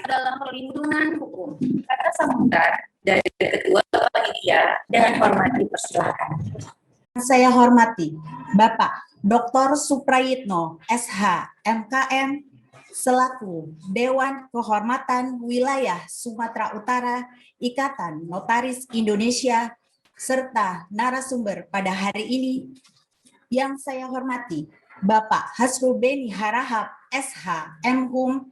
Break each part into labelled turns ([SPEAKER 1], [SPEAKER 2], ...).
[SPEAKER 1] dalam perlindungan hukum. Kata sambutan dari Ketua Panitia dengan hormat dipersilakan.
[SPEAKER 2] Saya hormati Bapak Dr. Suprayitno, SH, MKM, selaku Dewan Kehormatan Wilayah Sumatera Utara Ikatan Notaris Indonesia, serta narasumber pada hari ini. Yang saya hormati Bapak Hasrul Beni Harahap, SH, MHum,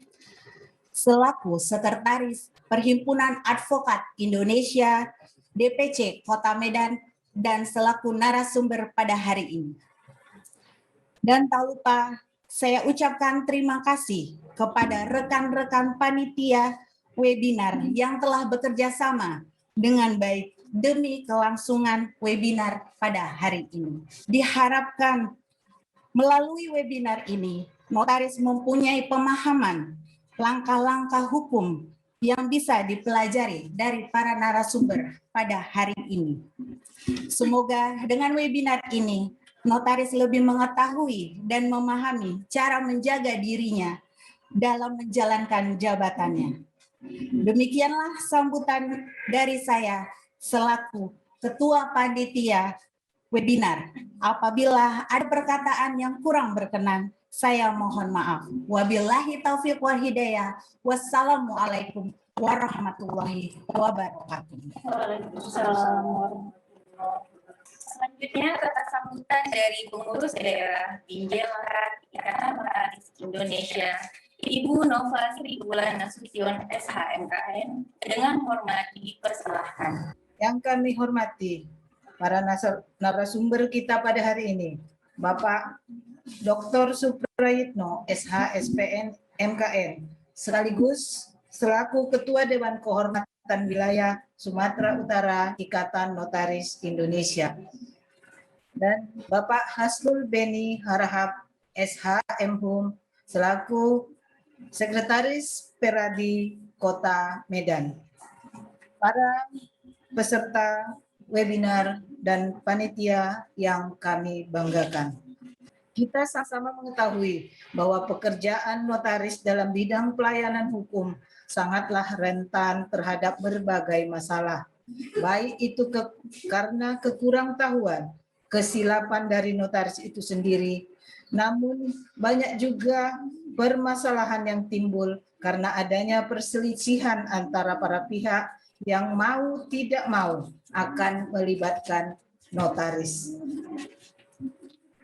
[SPEAKER 2] selaku Sekretaris Perhimpunan Advokat Indonesia, DPC Kota Medan, dan selaku narasumber pada hari ini. Dan tak lupa saya ucapkan terima kasih kepada rekan-rekan panitia webinar yang telah bekerja sama dengan baik demi kelangsungan webinar pada hari ini. Diharapkan melalui webinar ini, notaris mempunyai pemahaman langkah-langkah hukum yang bisa dipelajari dari para narasumber pada hari ini. Semoga dengan webinar ini, notaris lebih mengetahui dan memahami cara menjaga dirinya dalam menjalankan jabatannya. Demikianlah sambutan dari saya selaku Ketua Panitia Webinar. Apabila ada perkataan yang kurang berkenan, saya mohon maaf. Wabillahi taufiq wal hidayah. Wassalamualaikum warahmatullahi wabarakatuh.
[SPEAKER 1] Waalaikumsalam warahmatullahi wabarakatuh. Selanjutnya kata sambutan dari pengurus daerah Binjai Langkat Ikatan Notaris Indonesia, Ibu Nova Sri Bulan Nasution, SHMKN, dengan hormat dipersilahkan.
[SPEAKER 3] Yang kami hormati para narasumber kita pada hari ini, Bapak Dr. Suprayitno, SH, SPN, MKN, sekaligus selaku Ketua Dewan Kehormatan Wilayah Sumatera Utara Ikatan Notaris Indonesia, dan Bapak Hasrul Beni Harahap, SH, MHum, selaku Sekretaris Peradi Kota Medan. Para peserta webinar dan panitia yang kami banggakan. Kita sama-sama mengetahui bahwa pekerjaan notaris dalam bidang pelayanan hukum sangatlah rentan terhadap berbagai masalah. Baik itu karena kekurangtahuan, kesilapan dari notaris itu sendiri, namun banyak juga permasalahan yang timbul karena adanya perselisihan antara para pihak yang mau tidak mau akan melibatkan notaris.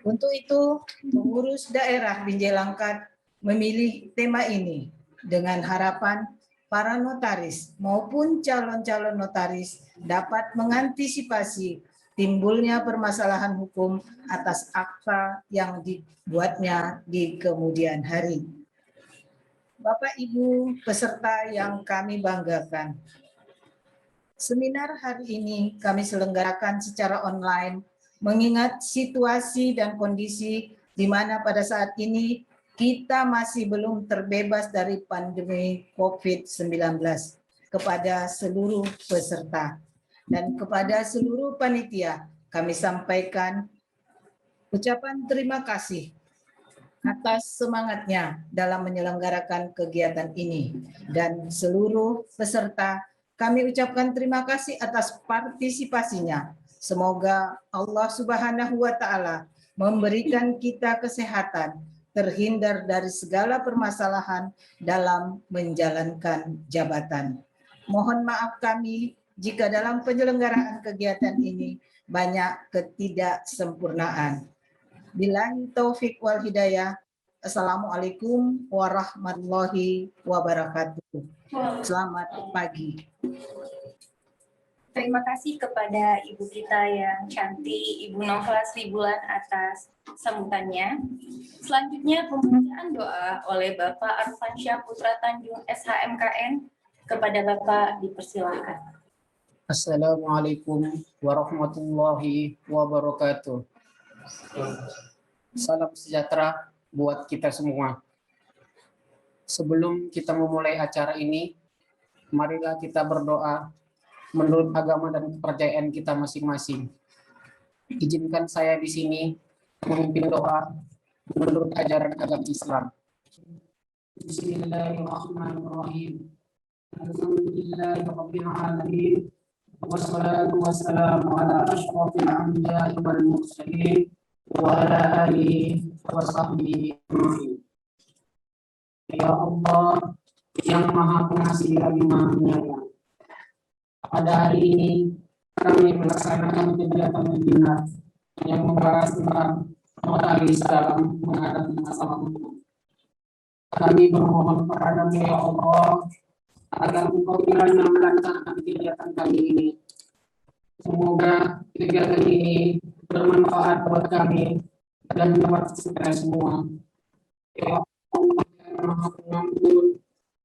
[SPEAKER 3] Untuk itu, pengurus daerah Binjai Langkat memilih tema ini dengan harapan para notaris maupun calon-calon notaris dapat mengantisipasi timbulnya permasalahan hukum atas akta yang dibuatnya di kemudian hari. Bapak Ibu peserta yang kami banggakan, seminar hari ini kami selenggarakan secara online mengingat situasi dan kondisi di mana pada saat ini kita masih belum terbebas dari pandemi COVID-19. Kepada seluruh peserta dan kepada seluruh panitia, kami sampaikan ucapan terima kasih atas semangatnya dalam menyelenggarakan kegiatan ini, dan seluruh peserta kami ucapkan terima kasih atas partisipasinya. Semoga Allah Subhanahu wa Ta'ala memberikan kita kesehatan, terhindar dari segala permasalahan dalam menjalankan jabatan. Mohon maaf kami jika dalam penyelenggaraan kegiatan ini banyak ketidaksempurnaan. Billahi taufik wal hidayah. Assalamualaikum warahmatullahi wabarakatuh. Selamat pagi.
[SPEAKER 1] Terima kasih kepada Ibu kita yang cantik, Ibu Nova Sri Bulan, atas sambutannya. Selanjutnya pembacaan doa oleh Bapak Arfansyah Putra Tanjung, SHMKN. Kepada Bapak dipersilakan.
[SPEAKER 4] Assalamualaikum warahmatullahi wabarakatuh. Salam sejahtera buat kita semua. Sebelum kita memulai acara ini, marilah kita berdoa menurut agama dan kepercayaan kita masing-masing. Izinkan saya di sini memimpin doa menurut ajaran agama Islam. Bismillahirrahmanirrahim. Alhamdulillahirabbil alamin. Wassalatu wassalamu ala asyrofil anbiya'i wal mursalin wa ala alihi wa sahbihi ajma'in. Ya Allah yang Maha Pengasih lagi Maha Penyayang. Pada hari ini kami melaksanakan kegiatan webinar yang membahas tentang notaris dalam menghadapi masalah hukum. Kami bermohon kepadamu ya Allah agar Engkau kiranya melancarkan kegiatan kami ini. Semoga kegiatan ini bermanfaat buat kami dan buat kita semua. Ya Allah yang Maha Pengampun,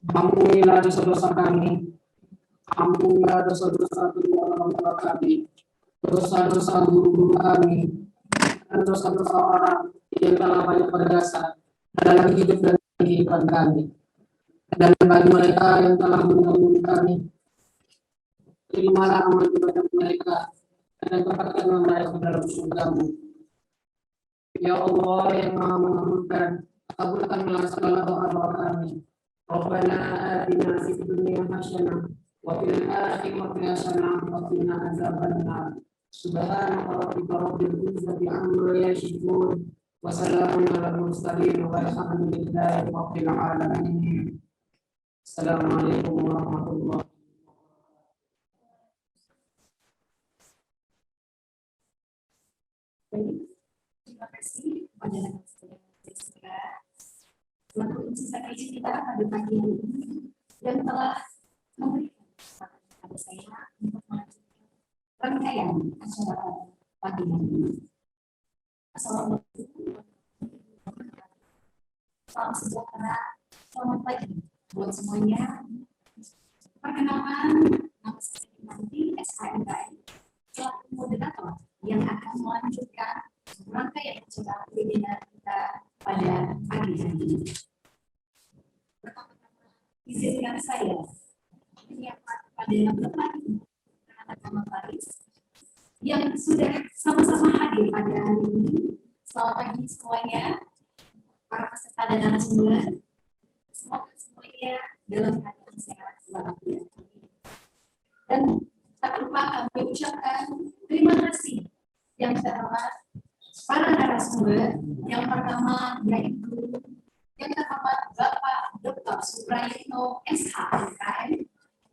[SPEAKER 4] ampunilah dosa-dosa kami, ampunilah dosa-dosa kedua orang tua kami, dosa-dosa guru-guru kami, dan dosa-dosa orang yang telah banyak berjasa dalam hidup dan kehidupan kami. Dan bagi mereka yang telah mendahului kami, terimalah amal ibadah mereka dan tempatkanlah mereka dalam surga-Mu. Ya Allah yang Maha Mengampun, kabulkanlah segala doa-doa kami. Rabbana atina fid dunya hasanah wa fil akhirati hasanah wa qina adzabannar. Subhanaka rabbika rabbil izzati amma yasifun wa salamun alal mursalin walhamdulillahi rabbil alamin. Assalamualaikum warahmatullahi wabarakatuh.
[SPEAKER 1] Terima kasih kepada Siswa selaku siswa kita pada pagi ini dan telah memberikan kesempatan kepada saya untuk melanjutkan rangkaian acara pagi ini. Assalamualaikum. Salam sejahtera, selamat pagi buat semuanya. Perkenalkan, nama saya nanti SHMKM selaku moderator yang akan melanjutkan rangkaian acara webinar kita pada pagi hari ini. Pertama-tama, izinkan saya menyapa kepada Bapak Ibu anak-anak notaris yang sudah sama-sama hadir pada hari ini. Selamat pagi semuanya, para peserta dan narasumber. Semoga semuanya dalam keadaan sehat walafiat. Dan tak lupa kami ucapkan terima kasih yang terhormat para narasumber. Yang pertama yaitu yang terhormat Bapak Dr. Suprayitno SHMKM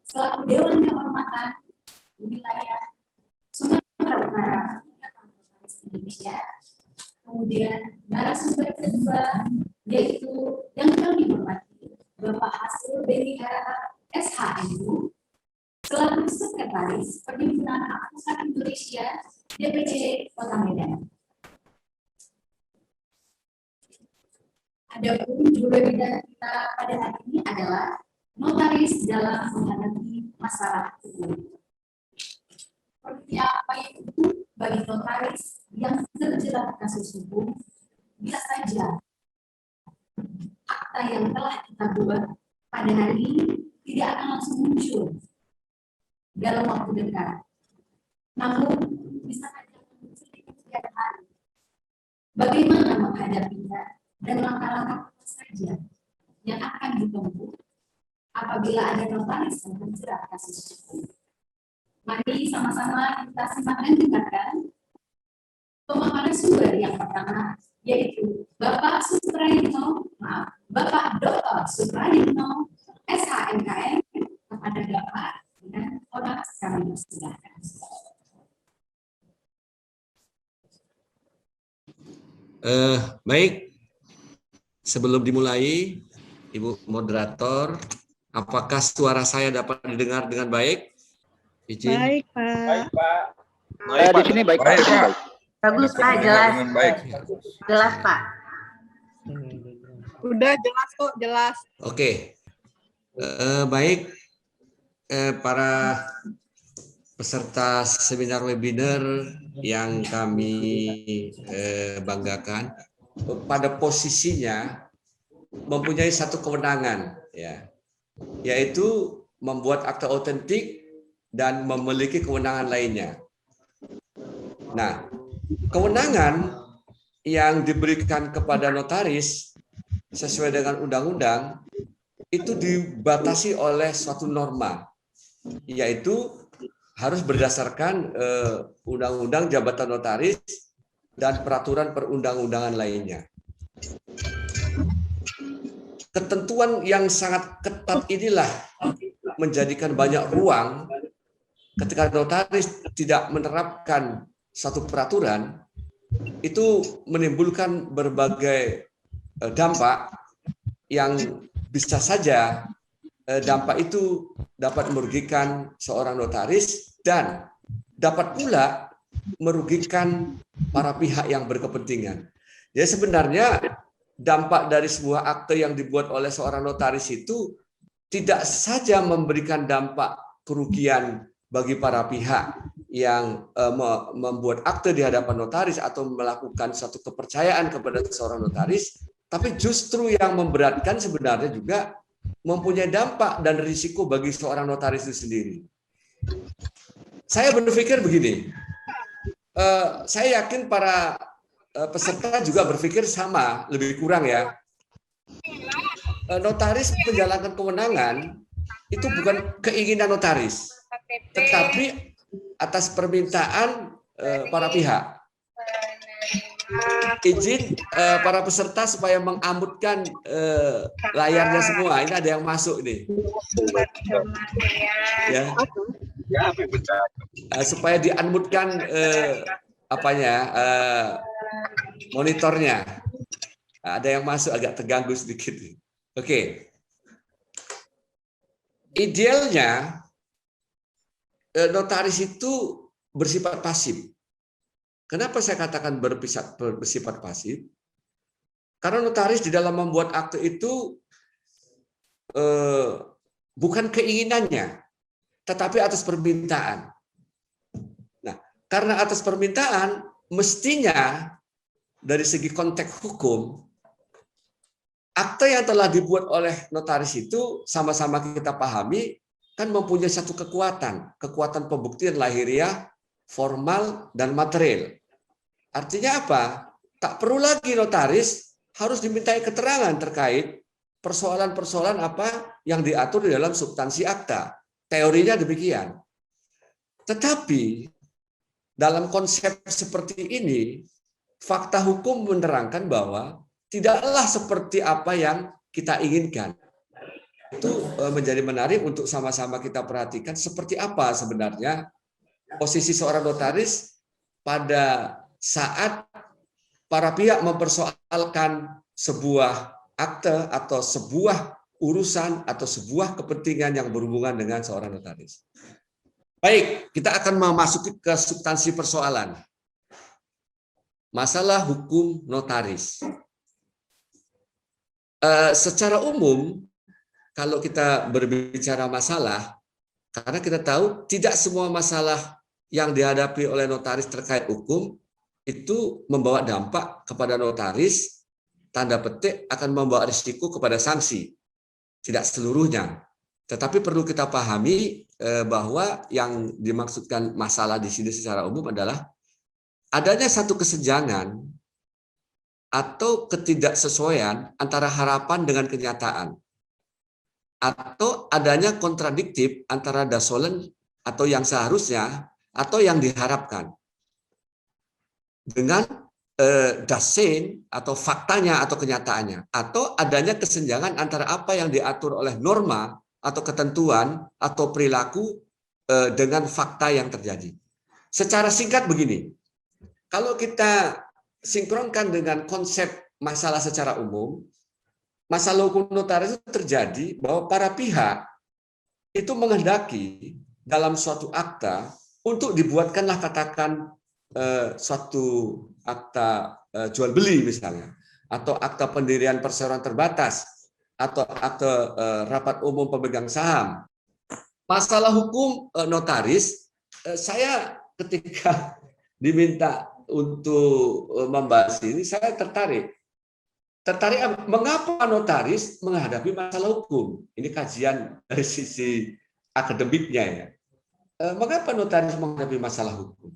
[SPEAKER 1] selaku Dewan Kehormatan Wilayah Sumatera Utara Indonesia. Kemudian narasumber kedua yaitu yang kami hormati Bapak Hasil Beni Harahap SHMU selaku Sekretaris Perhimpunan Advokat Indonesia DPC Kota Medan. Adapun judul webinar kita pada hari ini adalah notaris dalam menghadapi masalah hukum. Seperti apa itu bagi notaris yang terjerat kasus hukum? Bisa saja akta yang telah kita buat pada hari ini tidak akan langsung muncul dalam waktu dekat. Namun bisa saja muncul di kemudian hari. Bagaimana menghadapinya dan langkah-langkah apa saja yang akan ditempuh apabila ada notaris yang terjerat kasus hukum. Mari sama-sama kita simak dan dengarkan pemaparan sumber yang pertama, yaitu Bapak Dr. Suprayitno SHMKM kepada Bapak dengan hormat kami persilahkan.
[SPEAKER 5] Baik, sebelum dimulai, Ibu Moderator, apakah suara saya dapat didengar dengan baik? Izin.
[SPEAKER 6] Baik, Pak.
[SPEAKER 7] Baik, Pak.
[SPEAKER 6] Di sini baik, Pak.
[SPEAKER 8] Bagus, Pak, jelas. Jelas, Pak.
[SPEAKER 6] Udah jelas kok, jelas.
[SPEAKER 5] Oke. Baik, para peserta seminar webinar yang kami banggakan, pada posisinya mempunyai satu kewenangan, ya, yaitu membuat akta otentik dan memiliki kewenangan lainnya. Nah, kewenangan yang diberikan kepada notaris sesuai dengan undang-undang itu dibatasi oleh suatu norma, yaitu harus berdasarkan Undang-Undang Jabatan Notaris dan peraturan perundang-undangan lainnya. Ketentuan yang sangat ketat inilah menjadikan banyak ruang ketika notaris tidak menerapkan satu peraturan, itu menimbulkan berbagai dampak yang bisa saja dampak itu dapat merugikan seorang notaris dan dapat pula merugikan para pihak yang berkepentingan. Ya, sebenarnya dampak dari sebuah akte yang dibuat oleh seorang notaris itu tidak saja memberikan dampak kerugian bagi para pihak yang membuat akte di hadapan notaris atau melakukan satu kepercayaan kepada seorang notaris, tapi justru yang memberatkan sebenarnya juga mempunyai dampak dan risiko bagi seorang notaris itu sendiri. Saya berpikir begini, saya yakin para peserta juga berpikir sama, lebih kurang ya. Notaris menjalankan kewenangan itu bukan keinginan notaris, tetapi atas permintaan para pihak. Izin para peserta supaya mengamutkan layarnya semua. Ini ada yang masuk nih. Ya. Supaya diunmute-kan monitornya. Ada yang masuk agak terganggu sedikit. Oke. Idealnya notaris itu bersifat pasif. Kenapa saya katakan bersifat pasif? Karena notaris di dalam membuat akte itu bukan keinginannya, tetapi atas permintaan. Nah, karena atas permintaan, mestinya dari segi konteks hukum, akte yang telah dibuat oleh notaris itu sama-sama kita pahami kan mempunyai satu kekuatan pembuktian lahiriah, formal, dan material. Artinya apa? Tak perlu lagi notaris harus dimintai keterangan terkait persoalan-persoalan apa yang diatur di dalam substansi akta. Teorinya demikian. Tetapi dalam konsep seperti ini, fakta hukum menerangkan bahwa tidaklah seperti apa yang kita inginkan. Itu menjadi menarik untuk sama-sama kita perhatikan seperti apa sebenarnya posisi seorang notaris pada saat para pihak mempersoalkan sebuah akte atau sebuah urusan atau sebuah kepentingan yang berhubungan dengan seorang notaris. Baik, kita akan memasuki ke substansi persoalan. Masalah hukum notaris. Secara umum, kalau kita berbicara masalah, karena kita tahu tidak semua masalah yang dihadapi oleh notaris terkait hukum itu membawa dampak kepada notaris, tanda petik akan membawa risiko kepada sanksi. Tidak seluruhnya. Tetapi perlu kita pahami bahwa yang dimaksudkan masalah di sini secara umum adalah adanya satu kesenjangan atau ketidaksesuaian antara harapan dengan kenyataan, atau adanya kontradiktif antara dasolen atau yang seharusnya atau yang diharapkan dengan dasen atau faktanya atau kenyataannya, atau adanya kesenjangan antara apa yang diatur oleh norma atau ketentuan atau perilaku dengan fakta yang terjadi. Secara singkat begini, kalau kita sinkronkan dengan konsep masalah secara umum, masalah hukum notaris itu terjadi bahwa para pihak itu menghendaki dalam suatu akta untuk dibuatkanlah katakan suatu akta jual beli misalnya, atau akta pendirian perseroan terbatas, atau akta rapat umum pemegang saham. Masalah hukum notaris, saya ketika diminta untuk membahas ini, saya tertarik mengapa notaris menghadapi masalah hukum. Ini kajian dari sisi akademiknya ya. Mengapa notaris menghadapi masalah hukum?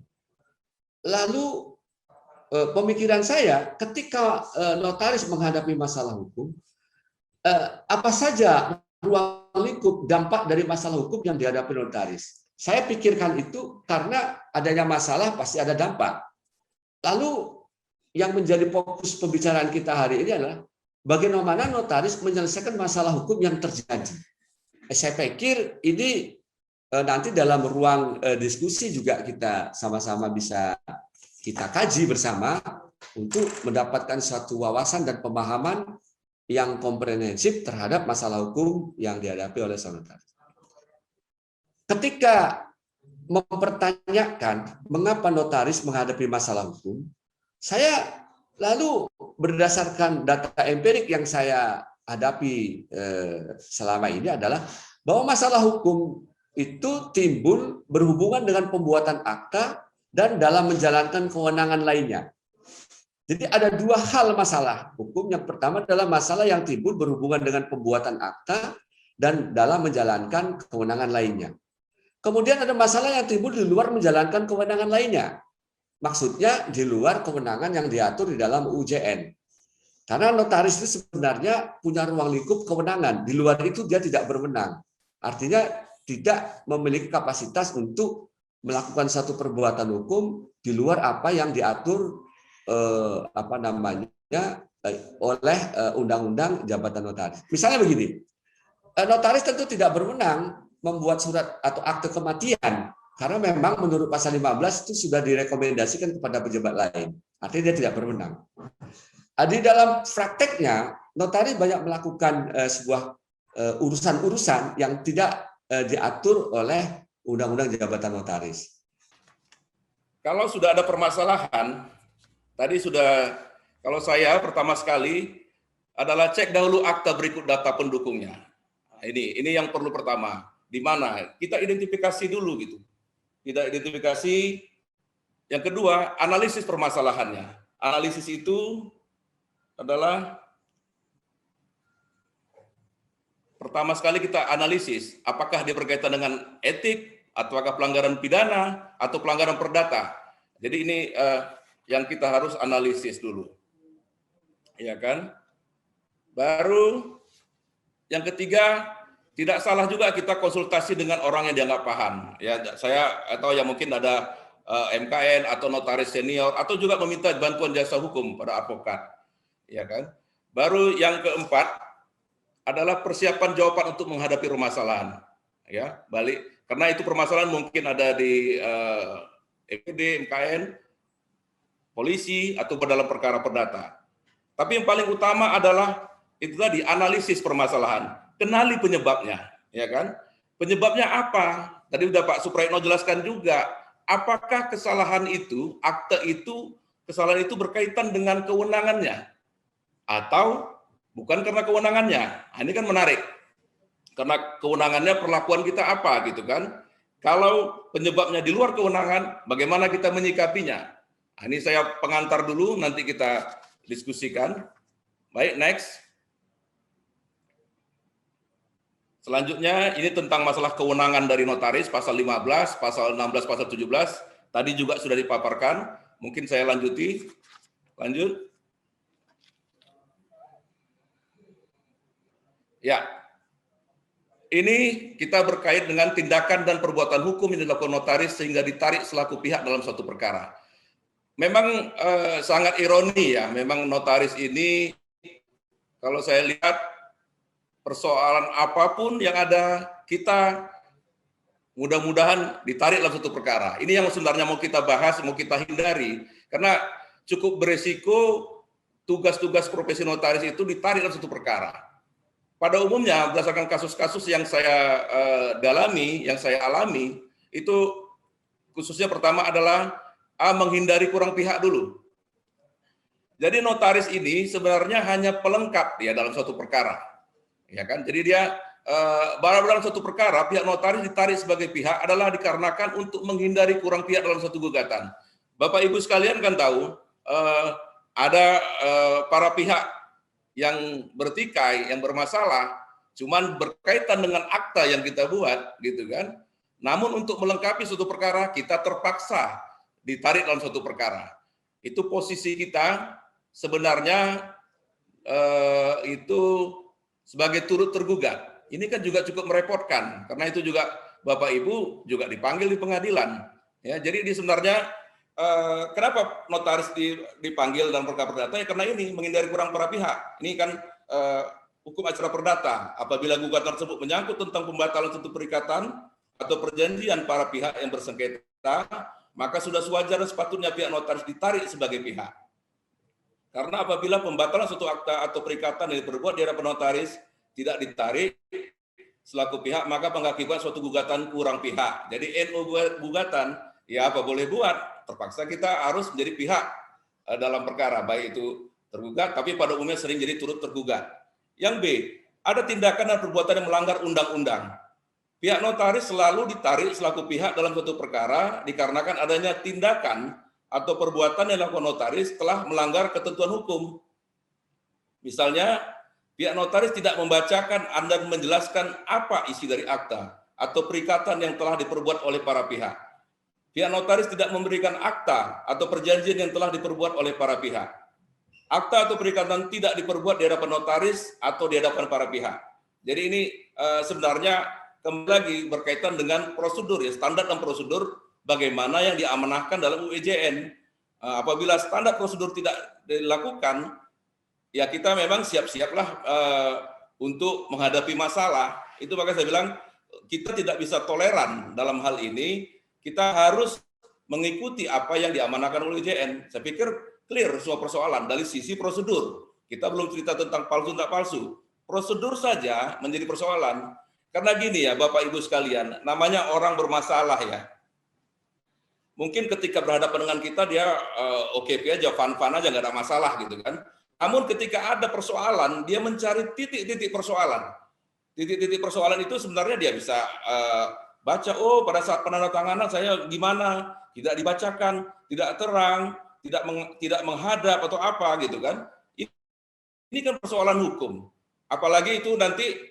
[SPEAKER 5] Lalu pemikiran saya ketika notaris menghadapi masalah hukum, apa saja ruang lingkup dampak dari masalah hukum yang dihadapi notaris. Saya pikirkan itu karena adanya masalah pasti ada dampak. Lalu yang menjadi fokus pembicaraan kita hari ini adalah bagaimana notaris menyelesaikan masalah hukum yang terjadi. Saya pikir ini nanti dalam ruang diskusi juga kita sama-sama bisa kita kaji bersama untuk mendapatkan suatu wawasan dan pemahaman yang komprehensif terhadap masalah hukum yang dihadapi oleh seorang notaris. Ketika mempertanyakan mengapa notaris menghadapi masalah hukum, saya lalu berdasarkan data empirik yang saya hadapi selama ini adalah bahwa masalah hukum itu timbul berhubungan dengan pembuatan akta dan dalam menjalankan kewenangan lainnya. Jadi ada dua hal masalah hukum. Yang pertama adalah masalah yang timbul berhubungan dengan pembuatan akta dan dalam menjalankan kewenangan lainnya. Kemudian ada masalah yang timbul di luar menjalankan kewenangan lainnya. Maksudnya di luar kewenangan yang diatur di dalam UJN. Karena notaris itu sebenarnya punya ruang lingkup kewenangan. Di luar itu dia tidak berwenang. Artinya tidak memiliki kapasitas untuk melakukan satu perbuatan hukum di luar apa yang diatur oleh Undang-Undang Jabatan Notaris. Misalnya begini, notaris tentu tidak berwenang membuat surat atau akte kematian karena memang menurut pasal 15 itu sudah direkomendasikan kepada pejabat lain. Artinya dia tidak berwenang. Di dalam prakteknya, notaris banyak melakukan sebuah urusan-urusan yang tidak diatur oleh Undang-Undang Jabatan Notaris.
[SPEAKER 7] Kalau sudah ada permasalahan, tadi sudah, kalau saya pertama sekali adalah cek dahulu akta berikut data pendukungnya. Nah, ini yang perlu pertama. Di mana kita identifikasi dulu gitu. Kita identifikasi. Yang kedua, analisis permasalahannya. Analisis itu adalah pertama sekali kita analisis apakah dia berkaitan dengan etik, ataukah pelanggaran pidana atau pelanggaran perdata. Jadi ini yang kita harus analisis dulu. Ya kan? Baru yang ketiga, tidak salah juga kita konsultasi dengan orang yang dianggap paham. Ya, saya atau yang mungkin ada MKN atau notaris senior atau juga meminta bantuan jasa hukum pada advokat. Ya kan? Baru yang keempat adalah persiapan jawaban untuk menghadapi permasalahan. Ya, balik karena itu permasalahan mungkin ada di EPD, MKN, polisi atau dalam perkara perdata. Tapi yang paling utama adalah itu tadi analisis permasalahan. Kenali penyebabnya, ya kan? Penyebabnya apa? Tadi udah Pak Suprayitno jelaskan juga. Apakah kesalahan itu, akte itu, kesalahan itu berkaitan dengan kewenangannya? Atau bukan karena kewenangannya? Nah, ini kan menarik. Karena kewenangannya perlakuan kita apa gitu kan? Kalau penyebabnya di luar kewenangan, bagaimana kita menyikapinya? Nah, ini saya pengantar dulu, nanti kita diskusikan. Baik, next. Selanjutnya ini tentang masalah kewenangan dari notaris, pasal 15, pasal 16, pasal 17. Tadi juga sudah dipaparkan, mungkin saya lanjuti. Lanjut. Ya, ini kita berkait dengan tindakan dan perbuatan hukum yang dilakukan notaris sehingga ditarik selaku pihak dalam suatu perkara. Memang sangat ironi ya, memang notaris ini kalau saya lihat persoalan apapun yang ada, kita mudah-mudahan ditarik dalam satu perkara. Ini yang sebenarnya mau kita bahas, mau kita hindari. Karena cukup beresiko tugas-tugas profesi notaris itu ditarik dalam satu perkara. Pada umumnya, berdasarkan kasus-kasus yang saya dalami, yang saya alami, itu khususnya pertama adalah menghindari kurang pihak dulu. Jadi notaris ini sebenarnya hanya pelengkap ya dalam suatu perkara. Ya kan, jadi dia dalam suatu perkara pihak notaris ditarik sebagai pihak adalah dikarenakan untuk menghindari kurang pihak dalam suatu gugatan. Bapak Ibu sekalian kan tahu ada para pihak yang bertikai, yang bermasalah, cuman berkaitan dengan akta yang kita buat, gitu kan. Namun untuk melengkapi suatu perkara kita terpaksa ditarik dalam suatu perkara. Itu posisi kita sebenarnya itu sebagai turut tergugat. Ini kan juga cukup merepotkan, karena itu juga Bapak Ibu juga dipanggil di pengadilan. Ya, jadi ini sebenarnya kenapa notaris dipanggil dalam perkara perdata? Ya karena ini menghindari kurang para pihak. Ini kan hukum acara perdata. Apabila gugatan tersebut menyangkut tentang pembatalan suatu perikatan atau perjanjian para pihak yang bersengketa, maka sudah sewajarnya sepatutnya pihak notaris ditarik sebagai pihak. Karena apabila pembatalan suatu akta atau perikatan yang diperbuat di hadapan notaris tidak ditarik selaku pihak, maka mengakibatkan suatu gugatan kurang pihak. Jadi NO gugatan, ya apa boleh buat, terpaksa kita harus menjadi pihak dalam perkara, baik itu tergugat, tapi pada umumnya sering jadi turut tergugat. Yang B, ada tindakan dan perbuatan yang melanggar undang-undang. Pihak notaris selalu ditarik selaku pihak dalam suatu perkara dikarenakan adanya tindakan atau perbuatan yang dilakukan notaris telah melanggar ketentuan hukum. Misalnya, pihak notaris tidak membacakan dan menjelaskan apa isi dari akta atau perikatan yang telah diperbuat oleh para pihak. Pihak notaris tidak memberikan akta atau perjanjian yang telah diperbuat oleh para pihak. Akta atau perikatan tidak diperbuat di hadapan notaris atau di hadapan para pihak. Jadi ini sebenarnya kembali lagi berkaitan dengan prosedur, ya, standar dan prosedur bagaimana yang diamanahkan dalam UIJN. Apabila standar prosedur tidak dilakukan, ya kita memang siap-siaplah untuk menghadapi masalah. Itu makanya saya bilang kita tidak bisa toleran dalam hal ini. Kita harus mengikuti apa yang diamanahkan oleh UIJN. Saya pikir clear semua persoalan dari sisi prosedur. Kita belum cerita tentang palsu tidak palsu. Prosedur saja menjadi persoalan. Karena gini ya Bapak Ibu sekalian, namanya orang bermasalah ya. Mungkin ketika berhadapan dengan kita dia oke aja, fun-fun aja, nggak ada masalah gitu kan. Namun ketika ada persoalan, dia mencari titik-titik persoalan. Titik-titik persoalan itu sebenarnya dia bisa baca, oh pada saat penandatanganan saya gimana, tidak dibacakan, tidak terang, tidak menghadap atau apa gitu kan. Ini kan persoalan hukum. Apalagi itu nanti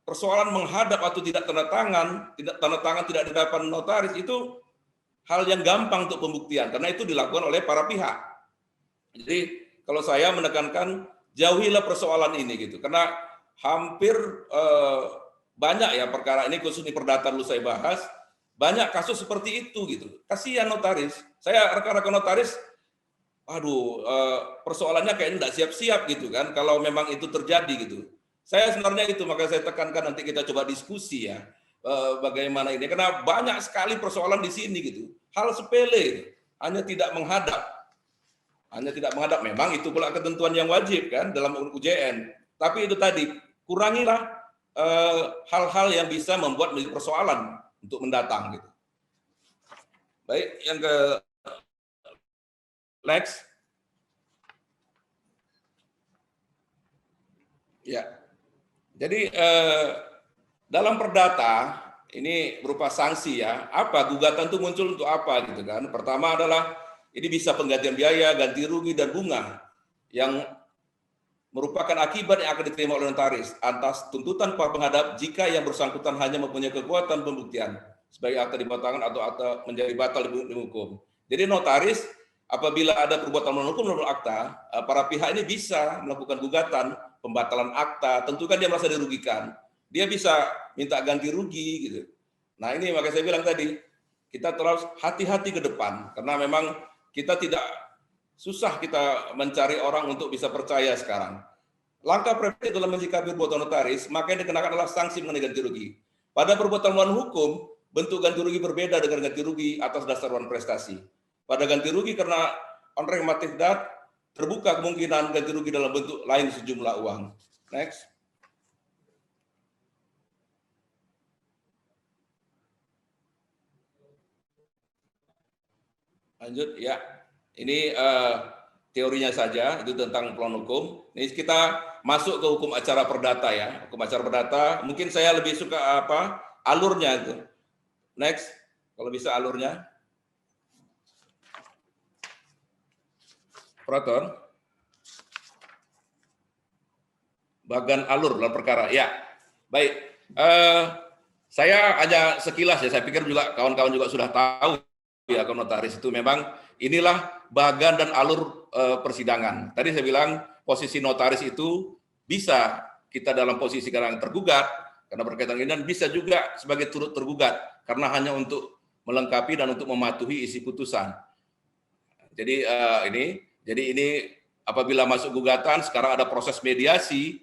[SPEAKER 7] persoalan menghadap atau tidak tanda tangan tidak di hadapan notaris, itu hal yang gampang untuk pembuktian karena itu dilakukan oleh para pihak. Jadi kalau saya menekankan jauhilah persoalan ini gitu, karena hampir banyak ya perkara ini, khusus di perdata dulu saya bahas, banyak kasus seperti itu gitu. Kasihan notaris. Saya rekan-rekan notaris, aduh persoalannya kayaknya tidak siap-siap gitu kan kalau memang itu terjadi gitu. Saya sebenarnya itu, maka saya tekankan nanti kita coba diskusi ya bagaimana ini, karena banyak sekali persoalan di sini gitu. Hal sepele, hanya tidak menghadap. Memang itu pula ketentuan yang wajib kan dalam UJN. Tapi itu tadi, kurangilah hal-hal yang bisa membuat menjadi persoalan untuk mendatang gitu. Baik, yang ke next. Ya. Jadi dalam perdata ini berupa sanksi ya. Apa gugatan itu muncul untuk apa gitu kan? Pertama adalah ini bisa penggantian biaya, ganti rugi dan bunga yang merupakan akibat yang akan diterima oleh notaris atas tuntutan para penghadap jika yang bersangkutan hanya mempunyai kekuatan pembuktian sebagai akta dibatalkan atau akta menjadi batal di hukum. Jadi notaris apabila ada perbuatan melawan hukum menurut akta, para pihak ini bisa melakukan gugatan pembatalan akta, tentu kan dia merasa dirugikan. Dia bisa minta ganti rugi gitu. Nah, ini makanya saya bilang tadi, kita terus hati-hati ke depan karena memang kita tidak susah kita mencari orang untuk bisa percaya sekarang. Langkah preventif dalam menyikapi perbuatan notaris, maka yang dikenakan adalah sanksi mengenai ganti rugi. Pada perbuatan melawan hukum, bentuk ganti rugi berbeda dengan ganti rugi atas dasar prestasi. Pada ganti rugi karena onrehmatif dat, terbuka kemungkinan ganti rugi dalam bentuk lain sejumlah uang. Next. Lanjut ya. Ini teorinya saja, itu tentang peluang hukum. Ini kita masuk ke hukum acara perdata ya. Hukum acara perdata, mungkin saya lebih suka apa? Alurnya itu. Next, kalau bisa alurnya. Operator. Bagian alur dalam perkara. Ya, baik. Saya hanya sekilas ya, saya pikir juga kawan-kawan juga sudah tahu ya, notaris itu memang inilah bagan dan alur persidangan. Tadi saya bilang posisi notaris itu bisa kita dalam posisi sekarang tergugat karena berkaitan ini, dan bisa juga sebagai turut tergugat karena hanya untuk melengkapi dan untuk mematuhi isi putusan. Jadi ini apabila masuk gugatan sekarang ada proses mediasi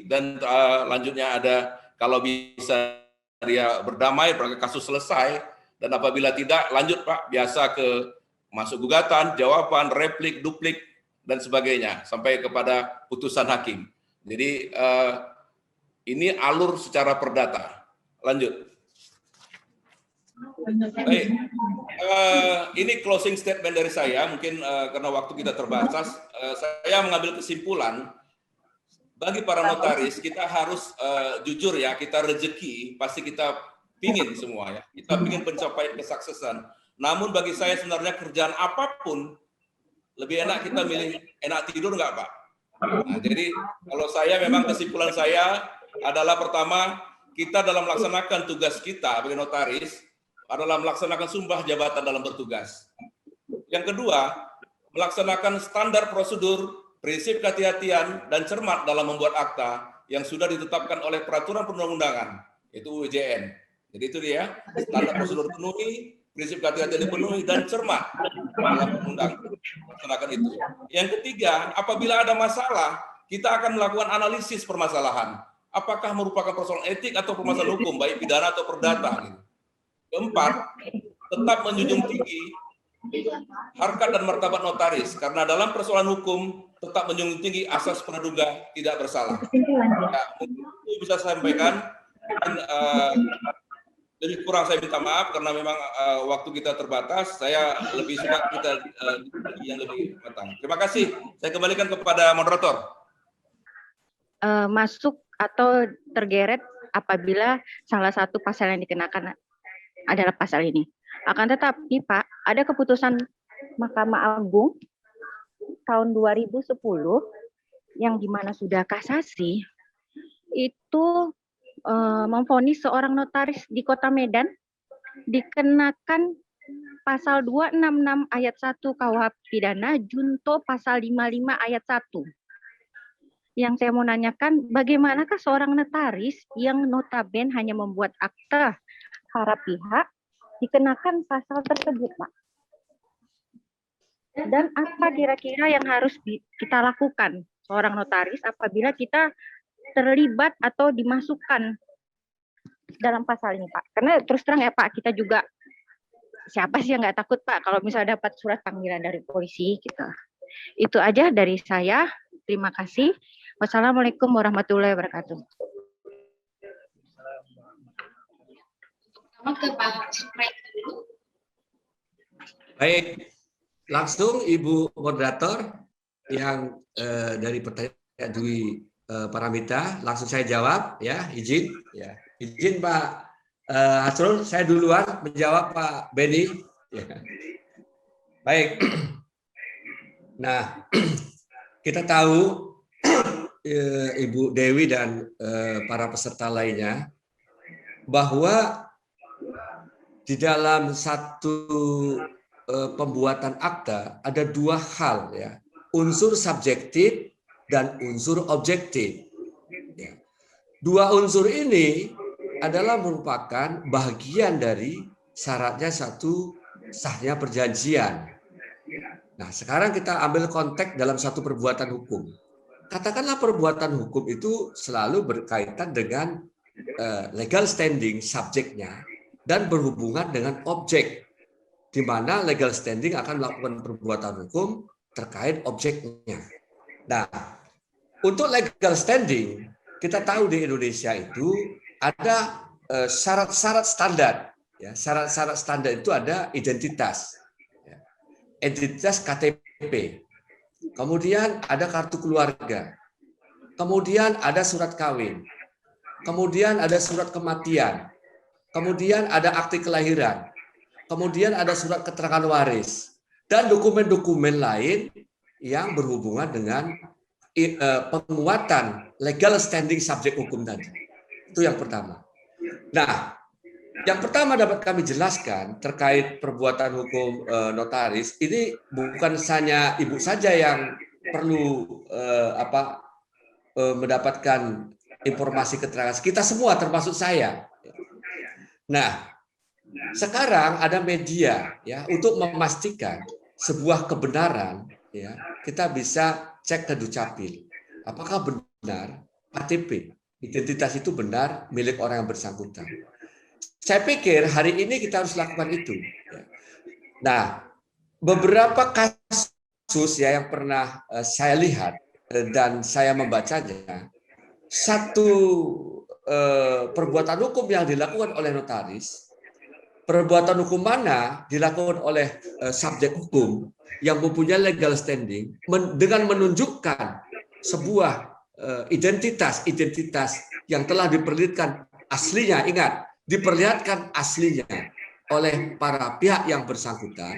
[SPEAKER 7] dan lanjutnya ada kalau bisa dia berdamai, kasus selesai, dan apabila tidak lanjut Pak biasa ke masuk gugatan, jawaban, replik, duplik dan sebagainya sampai kepada putusan hakim. Jadi ini alur secara perdata. Lanjut. Baik, ini closing statement dari saya. Mungkin karena waktu kita terbatas, saya mengambil kesimpulan bagi para notaris kita harus jujur ya, kita rezeki pasti kita pingin semua ya, kita pingin mencapai kesuksesan. Namun bagi saya sebenarnya kerjaan apapun lebih enak kita milih enak tidur nggak Pak? Nah, jadi kalau saya memang kesimpulan saya adalah pertama kita dalam melaksanakan tugas kita sebagai notaris adalah melaksanakan sumpah jabatan dalam bertugas. Yang kedua, melaksanakan standar prosedur, prinsip kehati-hatian, dan cermat dalam membuat akta yang sudah ditetapkan oleh peraturan perundang-undangan, yaitu UUJN. Jadi itu dia, standar prosedur penuhi, prinsip kehati-hatian dipenuhi, dan cermat dalam melaksanakan itu. Yang ketiga, apabila ada masalah, kita akan melakukan analisis permasalahan. Apakah merupakan persoalan etik atau permasalahan hukum, baik pidana atau perdata. Gitu. Keempat, tetap menjunjung tinggi harkat dan martabat notaris, karena dalam persoalan hukum tetap menjunjung tinggi asas praduga tidak bersalah. Ya, mungkin itu bisa saya sampaikan. Dan, lebih kurang saya minta maaf karena memang waktu kita terbatas. Saya lebih suka kita yang lebih matang. Terima kasih. Saya kembalikan kepada moderator.
[SPEAKER 9] Masuk atau tergeret apabila salah satu pasal yang dikenakan adalah pasal ini. Akan tetapi Pak, ada keputusan Mahkamah Agung tahun 2010 yang dimana sudah kasasi itu memvonis seorang notaris di Kota Medan dikenakan pasal 266 ayat 1 KUH pidana junto pasal 55 ayat 1. Yang saya mau nanyakan, bagaimanakah seorang notaris yang notabene hanya membuat akta para pihak dikenakan pasal tersebut, Pak? Dan apa kira-kira yang harus kita lakukan seorang notaris apabila kita terlibat atau dimasukkan dalam pasal ini, Pak? Karena terus terang ya Pak, kita juga siapa sih yang nggak takut Pak kalau misalnya dapat surat panggilan dari polisi gitu. Itu aja dari saya. Terima kasih. Wassalamualaikum warahmatullahi wabarakatuh.
[SPEAKER 5] Baik, langsung Ibu Moderator yang dari pertanyaan Dwi Paramita, langsung saya jawab ya, izin ya. Izin Pak Hasrul, saya duluan menjawab Pak Beni. Ya. Baik. Nah, kita tahu Ibu Dewi dan para peserta lainnya bahwa di dalam satu pembuatan akta ada dua hal ya, unsur subjektif dan unsur objektif. Ya. Dua unsur ini adalah merupakan bagian dari syaratnya satu sahnya perjanjian. Nah, sekarang kita ambil konteks dalam satu perbuatan hukum. Katakanlah perbuatan hukum itu selalu berkaitan dengan legal standing subjeknya dan berhubungan dengan objek, di mana legal standing akan melakukan perbuatan hukum terkait objeknya. Nah, untuk legal standing, kita tahu di Indonesia itu ada syarat-syarat standar. Ya, syarat-syarat standar itu ada identitas, ya, identitas KTP, kemudian ada kartu keluarga, kemudian ada surat kawin, kemudian ada surat kematian, kemudian ada akte kelahiran, kemudian ada surat keterangan waris, dan dokumen-dokumen lain yang berhubungan dengan penguatan legal standing subjek hukum tadi. Itu yang pertama. Nah, yang pertama dapat kami jelaskan terkait perbuatan hukum notaris, ini bukan hanya Ibu saja yang perlu mendapatkan informasi keterangan kita semua termasuk saya. Nah, sekarang ada media ya untuk memastikan sebuah kebenaran ya, kita bisa cek ke Dukcapil. Apakah benar KTP identitas itu benar milik orang yang bersangkutan. Saya pikir hari ini kita harus lakukan itu. Nah, beberapa kasus ya yang pernah saya lihat dan saya membacanya, satu perbuatan hukum yang dilakukan oleh notaris, perbuatan hukum mana dilakukan oleh subjek hukum yang mempunyai legal standing dengan menunjukkan sebuah identitas yang telah diperlihatkan aslinya, ingat, diperlihatkan aslinya oleh para pihak yang bersangkutan.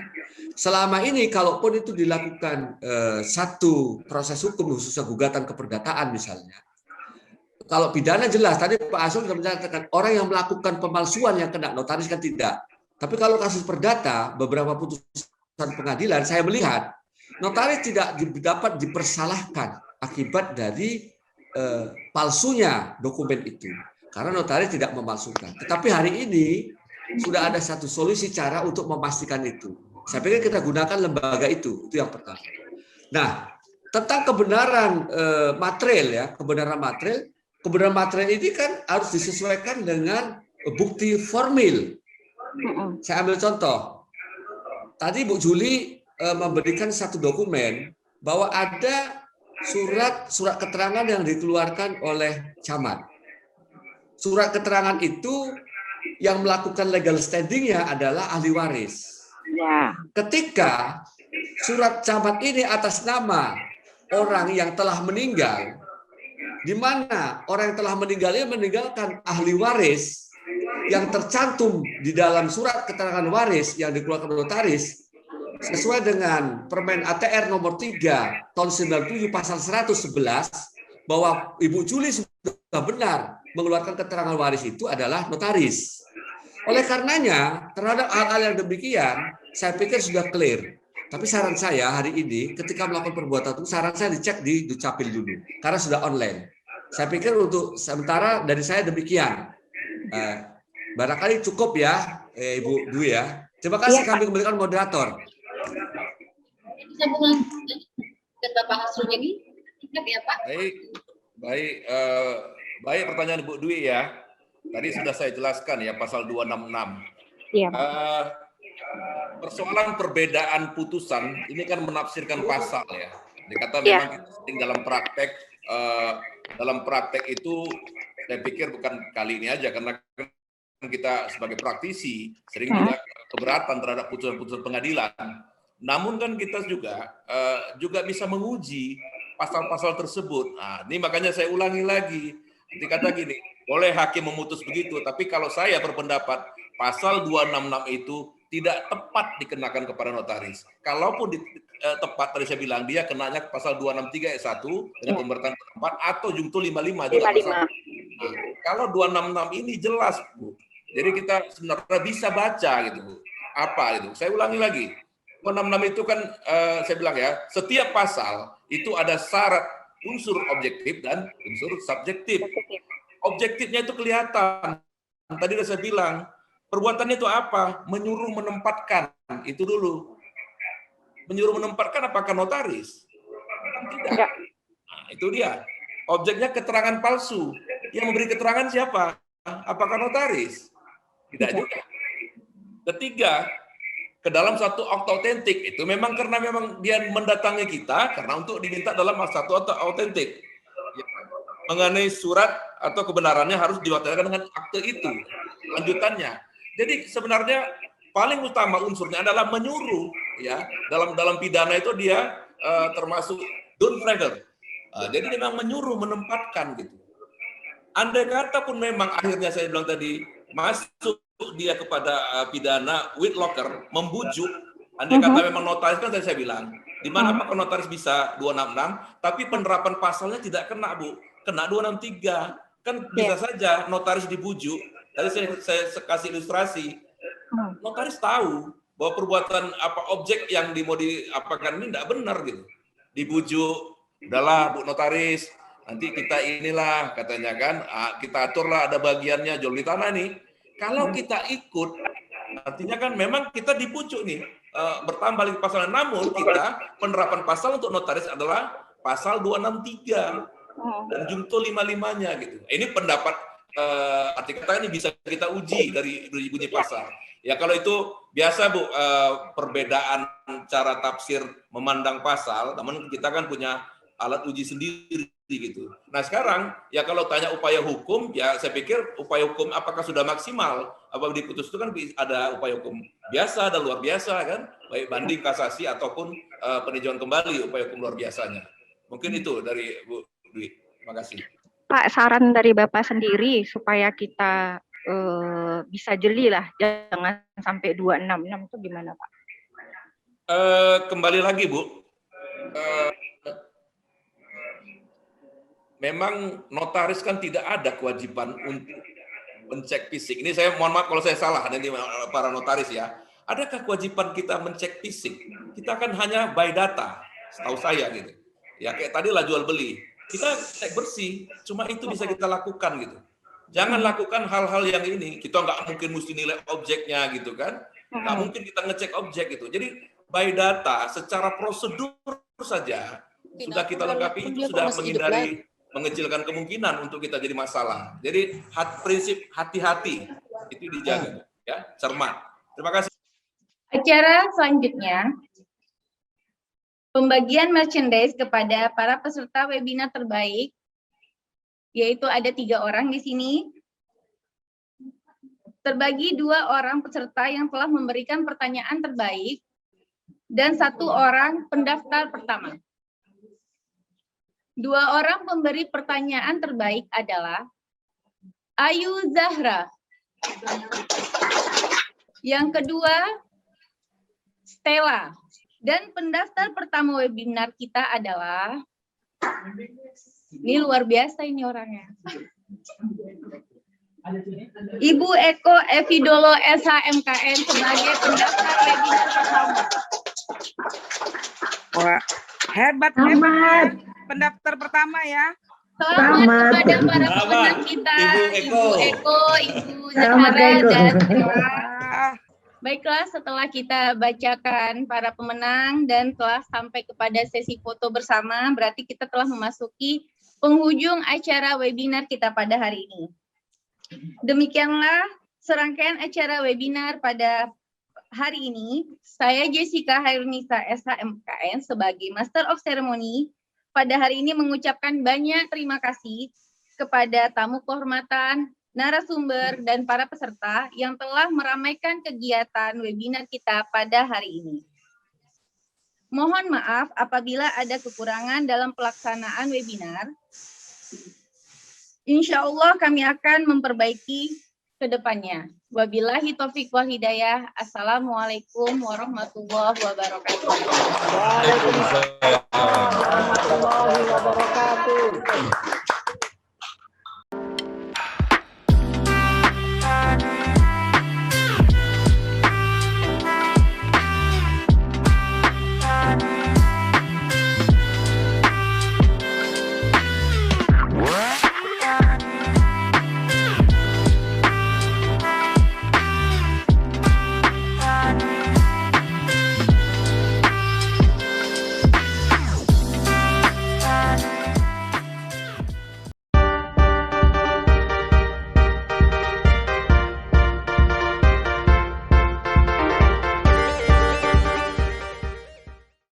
[SPEAKER 5] Selama ini kalaupun itu dilakukan satu proses hukum khususnya gugatan keperdataan misalnya, kalau pidana jelas, tadi Pak Asrul sudah menyatakan orang yang melakukan pemalsuan yang kena, notaris kan tidak. Tapi kalau kasus perdata, beberapa putusan pengadilan saya melihat notaris tidak dapat dipersalahkan akibat dari palsunya dokumen itu. Karena notaris tidak memalsukan. Tetapi hari ini sudah ada satu solusi cara untuk memastikan itu. Saya pikir kita gunakan lembaga itu yang pertama. Nah, tentang kebenaran material ya, kebenaran material ini kan harus disesuaikan dengan bukti formil. Saya ambil contoh. Tadi Bu Juli memberikan satu dokumen bahwa ada surat keterangan yang dikeluarkan oleh camat. Surat keterangan itu yang melakukan legal standing-nya adalah ahli waris.
[SPEAKER 9] Ya.
[SPEAKER 5] Ketika surat camat ini atas nama orang yang telah meninggal, di mana orang yang telah meninggal ini meninggalkan ahli waris yang tercantum di dalam surat keterangan waris yang dikeluarkan notaris sesuai dengan Permen ATR nomor 3 tahun 97 pasal 111 bahwa Ibu Juli sudah benar mengeluarkan keterangan waris itu adalah notaris. Oleh karenanya terhadap hal-hal yang demikian saya pikir sudah clear. Tapi saran saya hari ini ketika melakukan perbuatan itu saran saya dicek di Dukcapil dulu karena sudah online. Saya pikir untuk sementara dari saya demikian. Barangkali cukup ya, Ibu Dwi ya. Terima kasih kami kembalikan moderator.
[SPEAKER 10] Sambungan ke Bapak Asrul ini, ya Pak.
[SPEAKER 7] Baik pertanyaan Bu Dwi ya. Tadi sudah saya jelaskan ya pasal 266.
[SPEAKER 9] Iya.
[SPEAKER 7] Persoalan perbedaan putusan ini kan menafsirkan pasal ya. Dikata memang kita sering dalam praktek itu saya pikir bukan kali ini aja karena kita sebagai praktisi sering juga keberatan terhadap putusan-putusan pengadilan. Namun kan kita juga bisa menguji pasal-pasal tersebut. Nah, ini makanya saya ulangi lagi. Dikata gini, boleh hakim memutus begitu, tapi kalau saya berpendapat pasal 266 itu tidak tepat dikenakan kepada notaris. Kalaupun tepat tadi saya bilang dia kenanya pasal 263 ayat 1 dengan pemberatan tempat atau junto 55 juga pasal. Nah, kalau 266 ini jelas, Bu. Jadi kita sebenarnya bisa baca gitu, Bu. Apa itu? Saya ulangi lagi. 266 itu kan saya bilang ya, setiap pasal itu ada syarat unsur objektif dan unsur subjektif. Objektifnya itu kelihatan. Tadi sudah saya bilang, perbuatannya itu apa? Menyuruh menempatkan. Itu dulu. Menyuruh menempatkan apakah notaris? Tidak. Nah, itu dia. Objeknya keterangan palsu. Yang memberi keterangan siapa? Apakah notaris? Tidak juga. Ketiga, ke dalam satu akta otentik itu memang karena memang dia mendatangi kita karena untuk diminta dalam satu akta otentik. Mengenai surat atau kebenarannya harus diwakilkan dengan akte itu. Lanjutannya. Jadi sebenarnya paling utama unsurnya adalah menyuruh ya. Dalam pidana itu dia termasuk downfragger. Jadi memang menyuruh menempatkan gitu. Andai kata pun memang akhirnya saya bilang tadi masuk dia kepada pidana with locker membujuk. Andai kata memang notaris kan tadi saya bilang di mana apakah notaris bisa 266 tapi penerapan pasalnya tidak kena, Bu. Kena 263. Kan bisa saja notaris dibujuk. Tadi saya kasih ilustrasi. Notaris tahu bahwa perbuatan objek yang mau diapakan ini tidak benar gitu. Dibujuk, udahlah Bu notaris, Nanti kita inilah katanya kan, kita aturlah ada bagiannya jual beli tanah nih. Kalau kita ikut, artinya kan memang kita dipucuk nih, bertambah lagi pasalnya. Namun kita penerapan pasal untuk notaris adalah pasal 263 dan jungto 55-nya gitu. Ini pendapat arti kata ini bisa kita uji dari bunyi pasal. Ya kalau itu biasa Bu, perbedaan cara tafsir memandang pasal, namun kita kan punya alat uji sendiri gitu. Nah sekarang ya kalau tanya upaya hukum, ya saya pikir upaya hukum apakah sudah maksimal? Apa diputus itu kan ada upaya hukum biasa, ada luar biasa kan, baik banding, kasasi ataupun peninjauan kembali upaya hukum luar biasanya. Mungkin itu dari Bu Dwi. Terima kasih.
[SPEAKER 9] Pak, saran dari Bapak sendiri supaya kita bisa jeli lah, jangan sampai 266 itu gimana Pak?
[SPEAKER 7] Kembali lagi Bu, memang notaris kan tidak ada kewajiban untuk mencek fisik. Ini saya mohon maaf kalau saya salah, nanti para notaris ya. Adakah kewajiban kita mencek fisik? Kita kan hanya by data, setahu saya gitu. Ya kayak tadi lah jual beli. Kita cek bersih, cuma itu bisa kita lakukan gitu. Jangan lakukan hal-hal yang ini. Kita nggak mungkin mesti nilai objeknya gitu kan. Nggak mungkin kita ngecek objek gitu. Jadi by data, secara prosedur saja, sudah kita lengkapi, itu sudah menghindari, mengecilkan kemungkinan untuk kita jadi masalah. Jadi prinsip hati-hati itu dijaga, ya, cermat. Terima kasih.
[SPEAKER 1] Acara selanjutnya, pembagian merchandise kepada para peserta webinar terbaik, yaitu ada 3 orang di sini. Terbagi 2 orang peserta yang telah memberikan pertanyaan terbaik dan 1 orang pendaftar pertama. 2 orang pemberi pertanyaan terbaik adalah Ayu Zahra. Yang kedua, Stella. Dan pendaftar pertama webinar kita adalah, ini luar biasa ini orangnya, Ibu Eko Evidolo SHMKN sebagai pendaftar webinar pertama.
[SPEAKER 6] Wah, hebat. Pendaftar pertama ya.
[SPEAKER 1] Selamat kepada para pemenang kita, Ibu Eko, Ibu Zahra, dan baiklah, setelah kita bacakan para pemenang dan telah sampai kepada sesi foto bersama, berarti kita telah memasuki penghujung acara webinar kita pada hari ini. Demikianlah serangkaian acara webinar pada hari ini. Saya Jessica Hairunisa SHMKN sebagai Master of Ceremony pada hari ini mengucapkan banyak terima kasih kepada tamu kehormatan, narasumber, dan para peserta yang telah meramaikan kegiatan webinar kita pada hari ini. Mohon maaf apabila ada kekurangan dalam pelaksanaan webinar. Insya Allah kami akan memperbaiki ke depannya. Wabillahi taufiq wal hidayah. Assalamualaikum warahmatullahi wabarakatuh.
[SPEAKER 6] Waalaikumsalam warahmatullahi wabarakatuh.